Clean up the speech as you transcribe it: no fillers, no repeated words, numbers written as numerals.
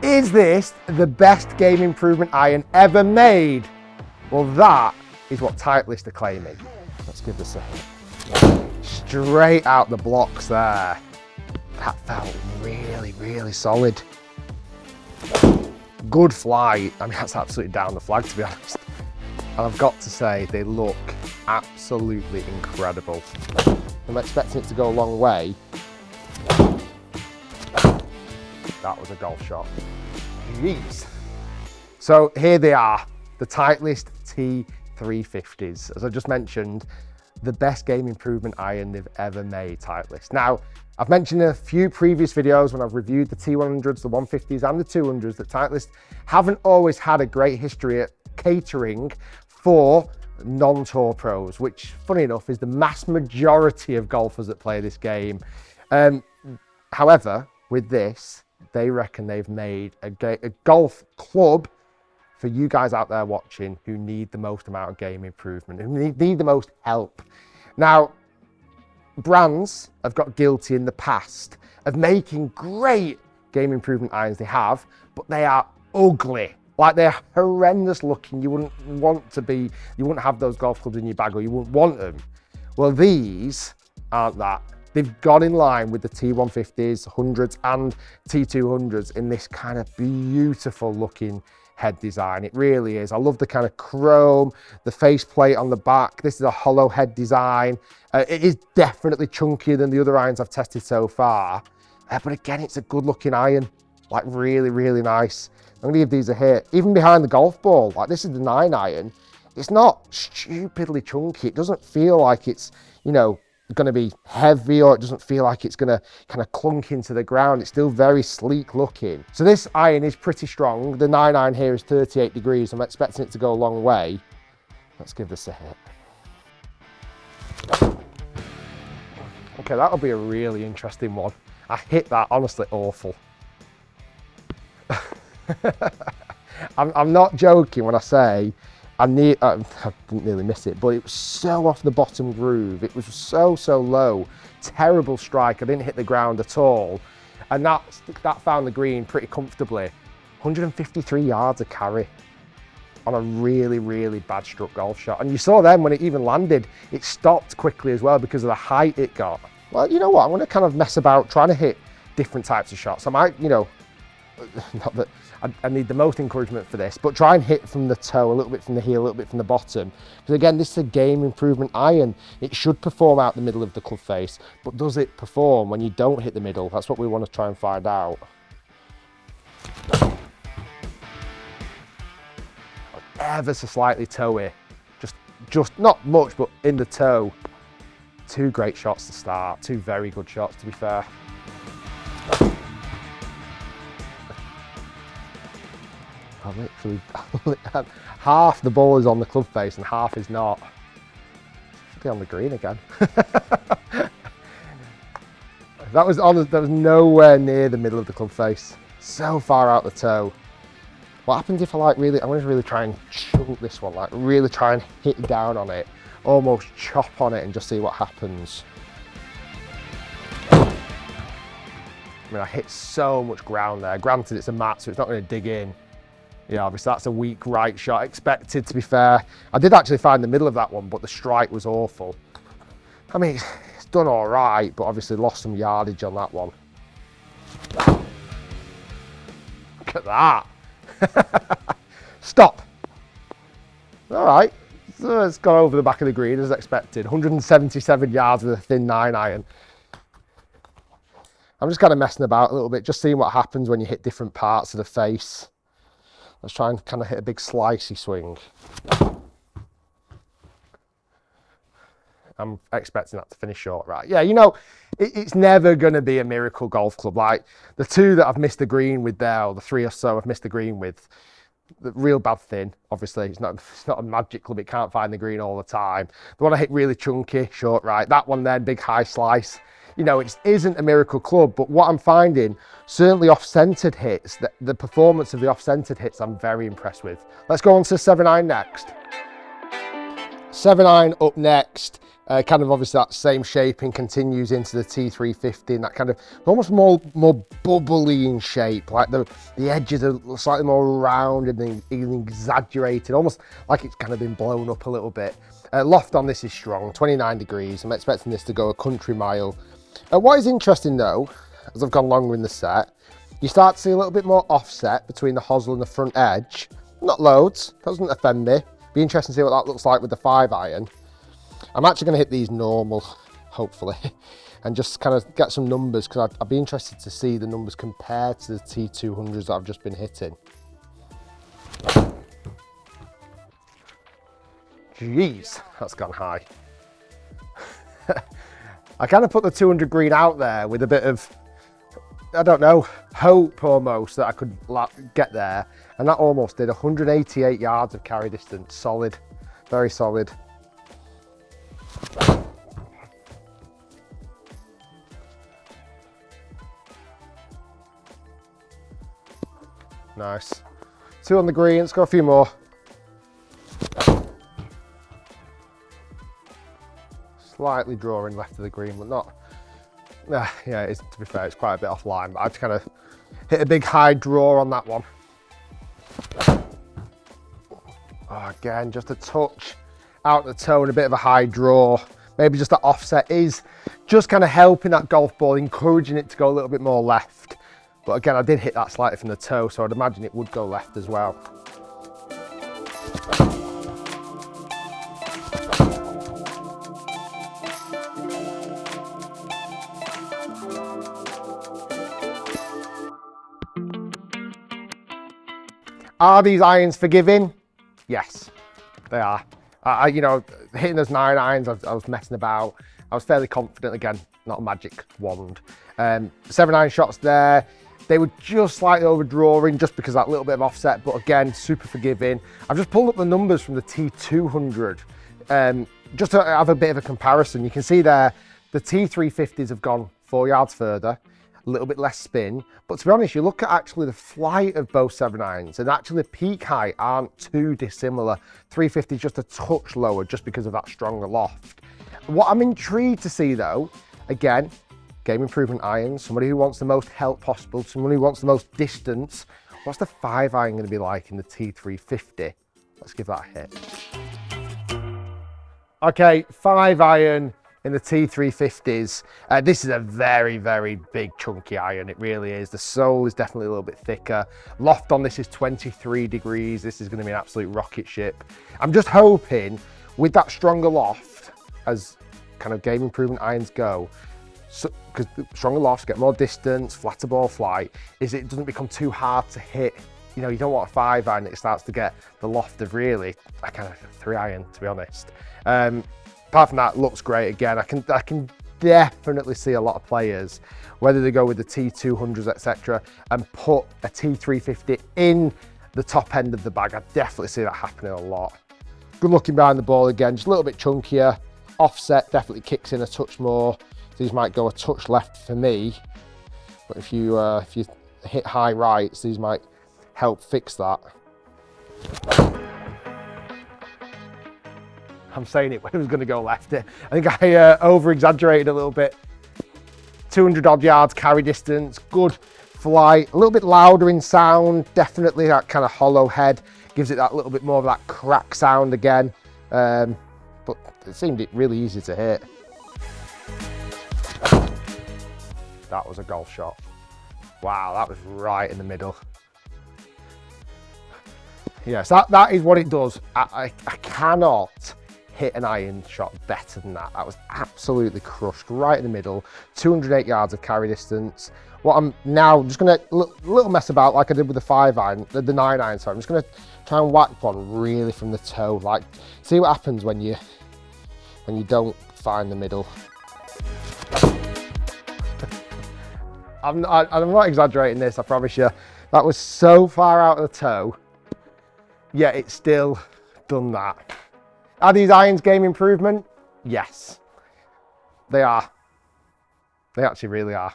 Is this the best game improvement iron ever made? Well, that is what Titleist are claiming. Let's give this a hit. Straight out the blocks there. That felt really, really solid. Good flight. I mean, that's absolutely down the flag, to be honest. And I've got to say, they look absolutely incredible. I'm expecting it to go a long way. That was a golf shot. Jeez. So here they are, the Titleist T350s. As I just mentioned, the best game improvement iron they've ever made, Titleist. Now, I've mentioned in a few previous videos when I've reviewed the T100s, the 150s and the 200s that Titleist haven't always had a great history at catering for non-tour pros, which, funny enough, is the mass majority of golfers that play this game. However, with this, they reckon they've made a golf club for you guys out there watching who need the most amount of game improvement, who need the most help. Now, brands have got guilty in the past of making great game improvement irons, they have, but they are ugly. Like, they're horrendous looking. You wouldn't have those golf clubs in your bag, or you wouldn't want them. Well, these aren't that. They've gone in line with the T150s, 100s and T200s in this kind of beautiful looking head design. It really is. I love the kind of chrome, the faceplate on the back. This is a hollow head design. It is definitely chunkier than the other irons I've tested so far. But again, it's a good looking iron. Like, really, really nice. I'm gonna give these a hit. Even behind the golf ball, like, this is the 9 iron. It's not stupidly chunky. It doesn't feel like it's, you know, gonna be heavy, or it doesn't feel like it's gonna kind of clunk into the ground. It's still very sleek looking. So this iron is pretty strong. The 9 iron here is 38 degrees. I'm expecting it to go a long way. Let's give this a hit. Okay, that'll be a really interesting one. I hit that honestly awful. I'm not joking when I say I didn't nearly miss it, but it was so off the bottom groove. It was so low. Terrible strike. I didn't hit the ground at all. And that found the green pretty comfortably. 153 yards of carry on a really, really bad struck golf shot. And you saw then when it even landed, it stopped quickly as well because of the height it got. Well, you know what? I'm going to kind of mess about trying to hit different types of shots. I might, you know, not that I need the most encouragement for this, but try and hit from the toe, a little bit from the heel, a little bit from the bottom. Because again, this is a game improvement iron. It should perform out the middle of the club face, but does it perform when you don't hit the middle? That's what we want to try and find out. Ever so slightly toey, just not much, but in the toe. Two great shots to start, two very good shots to be fair. I literally, half the ball is on the club face and half is not. Should be on the green again. That was nowhere near the middle of the club face. So far out the toe. What happens if I'm going to really try and chunk this one, like really try and hit down on it, almost chop on it and just see what happens. I mean, I hit so much ground there. Granted, it's a mat, so it's not going to dig in. Yeah, obviously that's a weak right shot expected, to be fair. I did actually find the middle of that one, but the strike was awful. I mean, it's done all right, but obviously lost some yardage on that one. Look at that. Stop. All right, so it's gone over the back of the green as expected. 177 yards with a thin 9 iron. I'm just kind of messing about a little bit, just seeing what happens when you hit different parts of the face. Let's try and kind of hit a big slicey swing. I'm expecting that to finish short, right? Yeah, you know, it's never going to be a miracle golf club. Like the two that I've missed the green with there, or the 3 or so I've missed the green with, the real bad thin. Obviously, it's not a magic club. It can't find the green all the time. The one I hit really chunky, short right. That one then, big high slice. You know, it isn't a miracle club, but what I'm finding, certainly off-centered hits, the performance of the off-centered hits, I'm very impressed with. Let's go on to 7 iron next. 7 iron up next. Kind of obviously that same shaping continues into the T350, and that kind of almost more bubbly in shape, like the edges are slightly more rounded and exaggerated, almost like it's kind of been blown up a little bit. Loft on this is strong, 29 degrees. I'm expecting this to go a country mile. What is interesting though, as I've gone longer in the set, you start to see a little bit more offset between the hosel and the front edge. Not loads, doesn't offend me. Be interesting to see what that looks like with the 5-iron. I'm actually going to hit these normal, hopefully, and just kind of get some numbers, because I'd be interested to see the numbers compared to the T200s that I've just been hitting. Jeez, that's gone high. I kind of put the 200 green out there with a bit of, I don't know, hope almost that I could get there, and that almost did. 188 yards of carry distance, solid, very solid. Nice. 2 on the green, let's go a few more. Slightly drawing left of the green, but not, yeah, it's, to be fair, it's quite a bit offline, but I've kind of hit a big high draw on that one. Oh, again, just a touch out the toe and a bit of a high draw. Maybe just that offset is just kind of helping that golf ball, encouraging it to go a little bit more left. But again, I did hit that slightly from the toe, so I'd imagine it would go left as well. Are these irons forgiving? Yes, they are. You know, hitting those 9 irons, I was messing about. I was fairly confident, again, not a magic wand. 7-iron shots there. They were just slightly overdrawing just because of that little bit of offset, but again, super forgiving. I've just pulled up the numbers from the T200 just to have a bit of a comparison. You can see there, the T350s have gone 4 yards further, a little bit less spin. But to be honest, you look at actually the flight of both 7-irons, and actually the peak height aren't too dissimilar. 350 is just a touch lower just because of that stronger loft. What I'm intrigued to see though, again, game improvement irons, somebody who wants the most help possible, someone who wants the most distance. What's the 5-iron going to be like in the T350? Let's give that a hit. Okay, 5-iron in the T350s. This is a very, very big chunky iron. It really is. The sole is definitely a little bit thicker. Loft on this is 23 degrees. This is going to be an absolute rocket ship. I'm just hoping with that stronger loft, as kind of game improvement irons go, because stronger lofts get more distance, flatter ball flight, is it doesn't become too hard to hit. You know, you don't want a 5-iron that starts to get the loft of really a kind of 3-iron, to be honest. Apart from that, looks great again. I can definitely see a lot of players, whether they go with the T200s, etc., and put a T350 in the top end of the bag. I definitely see that happening a lot. Good looking behind the ball again, just a little bit chunkier. Offset definitely kicks in a touch more. These might go a touch left for me, but if you hit high rights, these might help fix that. I'm saying it when it was going to go left. I think I over-exaggerated a little bit. 200 odd yards carry distance, good flight, a little bit louder in sound, definitely that kind of hollow head, gives it that little bit more of that crack sound again. But it seemed really easy to hit. That was a golf shot. Wow, that was right in the middle. Yes, that is what it does. I cannot hit an iron shot better than that. That was absolutely crushed, right in the middle. 208 yards of carry distance. What I'm now just gonna little mess about like I did with the 5-iron, the 9-iron. Sorry, I'm just gonna try and whack one really from the toe. Like, see what happens when you don't find the middle. I'm not exaggerating this, I promise you. That was so far out of the toe, yet it's still done that. Are these irons game improvement? Yes, they are. They actually really are.